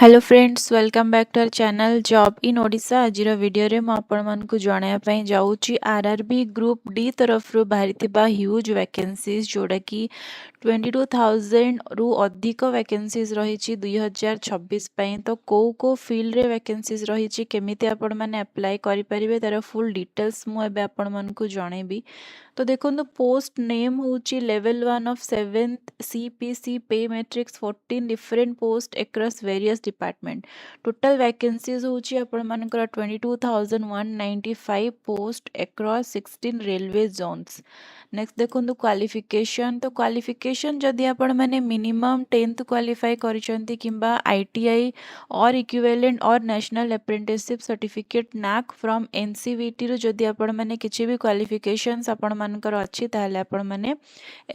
Hello friends, welcome back to our channel job in Odisha. आज video रे मु आपण मानकु जणाया पई जाउची आरआरबी ग्रुप डी तरफ रु बाहरिथिबा ह्यूज वैकेंसीज जोड़ा कि 22,000 रु अधिक वैकेंसीज रही 2026 पई। तो को फील्ड रे वैकेंसीज रही केमिति आपण माने अप्लाई करि परिबे तार फुल डिटेल्स मु एबे आपण मानकु जणेबी। तो देखो पोस्ट नेम होची लेवल 1 ऑफ 7th CPC pay matrix 14 different post across various department. Total vacancies होची आपण मानकर 22,195 post across 16 railway zones. Next देखो क्वालिफिकेशन। तो क्वालिफिकेशन जदि आपण माने मिनिमम 10th क्वालिफाई करिसंती किंबा ITI और इक्विवेलेंट और national apprenticeship certificate NAC from NCVT रो जदि आपण माने किछि भी क्वालिफिकेशंस आपण मानकर अछि ताले आपण माने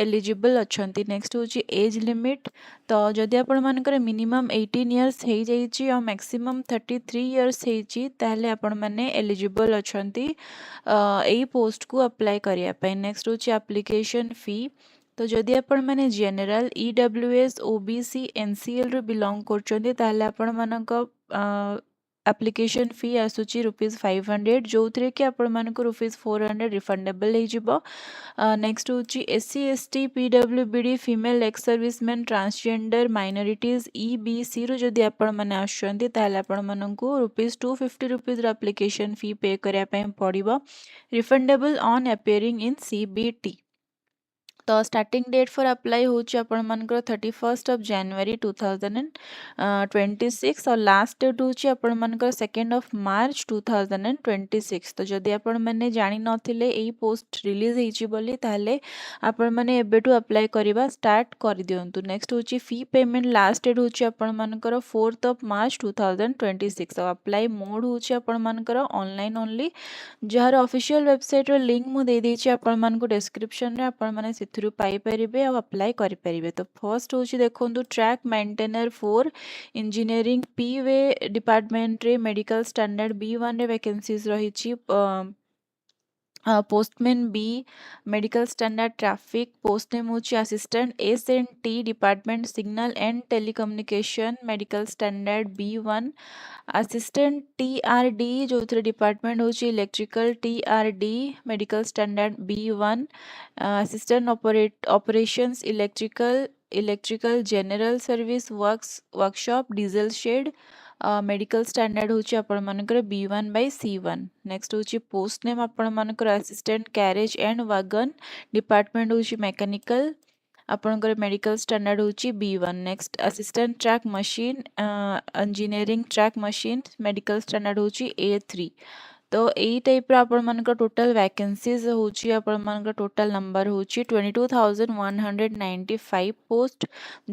एलिजिबल अछंती। नेक्स्ट होची एज लिमिट। तो जदि आपण मानकर मिनिमम 18 इयर्स हे जाईची और मैक्सिमम 33 इयर्स हेची ताले आपण माने एलिजिबल अछंती एई पोस्ट को अप्लाई करिया पई। नेक्स्ट होची एप्लीकेशन फी। तो जदि आपण माने जनरल EWS OBC NCL रो बिलोंग करचंती ताले आपण मानक एप्लीकेशन फी आसुची ₹500 जो थरे कि आपण मानक ₹400 रिफंडेबल हे जिवो। नेक्स्ट होची SC ST PWBD female ex serviceman transgender minorities EBC रो जदि आपण माने आछंती ताले आपण मानकु ₹250 रो एप्लीकेशन फी पे करिया पय पड़िबो, refundable on appearing in CBT। तो स्टार्टिंग डेट फॉर अप्लाई होची आपण मानकर 31st ऑफ जनवरी 2026 और लास्ट डेट होची आपण मानकर 2nd ऑफ मार्च 2026। तो जदि आपण माने जानि नथिले एई पोस्ट रिलीज हेची बोली ताले आपण माने एबेटू अप्लाई करिबा स्टार्ट कर दियंतु। नेक्स्ट होची फी पेमेंट लास्ट डेट होची आपण मानकर 4th ऑफ मार्च 2026 और अप्लाई मोड होची आपण मानकर ऑनलाइन ओनली। जहार ऑफिशियल वेबसाइट रो लिंक मु दे देची आपण मानको डिस्क्रिप्शन रे आपण माने सेथुरु पाई परिबे और अप्लाई करि परिबे। तो फर्स्ट होची देखोंतु track maintainer 4 engineering P way department रे मेडिकल स्टैंडर्ड B1 रे वैकेंसीज रहिची। Postman B medical standard traffic post name होची assistant S&T department signal and telecommunication medical standard B1। Assistant TRD जो थे डिपार्टमेंट होची electrical TRD medical standard B1। Assistant operations electrical general service workshop diesel shed medical standard होची आपण मानकर B1/C1। Next होची post name आपण मानकर assistant carriage and wagon department होची मैकेनिकल आपनकर मेडिकल स्टैंडर्ड होची B1। Next assistant track machine engineering track machine medical standard होची A3। तो एई टाइप रो आपण मानकर टोटल वैकेंसीज होची आपण मानकर टोटल नंबर होची 22,195 पोस्ट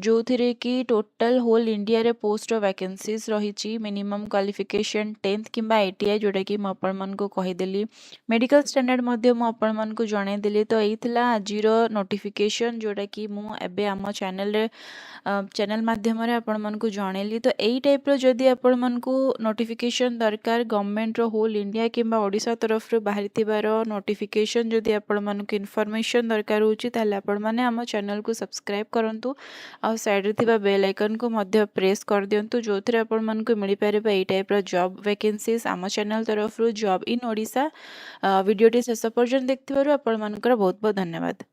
जो थिरे कि टोटल होल इंडिया रे पोस्ट रो वैकेंसीज रहिची। मिनिमम क्वालिफिकेशन 10th किंबा ITI जोटा कि म आपण मानको कहि देली। मेडिकल स्टैंडर्ड मध्ये म आपण मानको जणाई देली। तो एई थिला आजिर नोटिफिकेशन जोटा कि मु एबे आम चैनल माध्यम रे आपण मानको जणेली। तो एई टाइप रो जदी आपण मानको नोटिफिकेशन दरकार गवर्नमेंट रो होल इंडिया किंबा ओडिशा तरफ रो बाहरी थिबार नोटिफिकेशन जदी आपण मानको इन्फॉर्मेशन दरकार होची ताले आपण माने आम चैनल को सब्सक्राइब करंतु आ साइड रे थिबा बेल आइकन को मध्य प्रेस कर दियंतु जो थरे आपण मानको मिली पारेबा एई टाइप रो जॉब वैकेंसीज आम चैनल तरफ रो जॉब इन ओडिशा। वीडियोटी शेष पर्यंत देखथिबारु आपण मानकर बहुत बहुत धन्यवाद।